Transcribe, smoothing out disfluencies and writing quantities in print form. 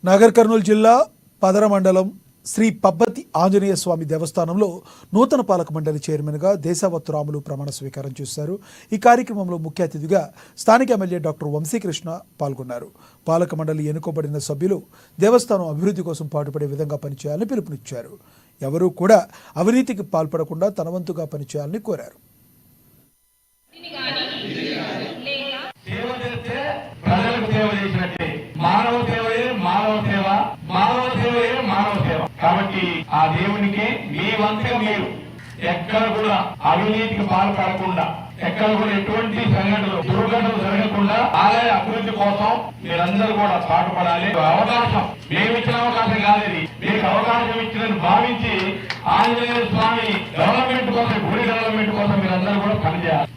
నాగర్ కర్నూలు జిల్లా పదర మండలం శ్రీ పబ్బతి ఆంజనేయ స్వామి దేవస్థానంలో నూతన పాలక మండలి చైర్మన్గా దేశావత్తు రాములు ప్రమాణ స్వీకారం చేశారు. ఈ కార్యక్రమంలో ముఖ్య అతిథిగా స్థానిక ఎమ్మెల్యే డాక్టర్ వంశీకృష్ణ పాల్గొన్నారు. పాలక మండలి ఎన్నుకోబడిన సభ్యులు దేవస్థానం అభివృద్ధి కోసం పాటుపడే విధంగా పనిచేయాలని పిలుపునిచ్చారు. ఎవరూ కూడా అవినీతికి పాల్పడకుండా తన వంతుగా పనిచేయాలని కోరారు. కాబట్టి ఆ దేవునికి మీ వంతుగా మీరు ఎక్కడ కూడా అవినీతికి పాల్పడకుండా, ఎక్కడ కూడా ఎటువంటి సంఘటనలు దుర్ఘటనలు జరగకుండా ఆలయ అభివృద్ధి కోసం మీరందరూ కూడా పాటుపడాలి. అవకాశం మేమిచ్చిన అవకాశం కాదు, ఇది మీకు అవకాశం ఇచ్చిందని భావించి ఆంజనేయ స్వామి డెవలప్మెంట్ కోసం, గుడి డెవలప్మెంట్ కోసం మీరందరూ కూడా పనిచేయాలి.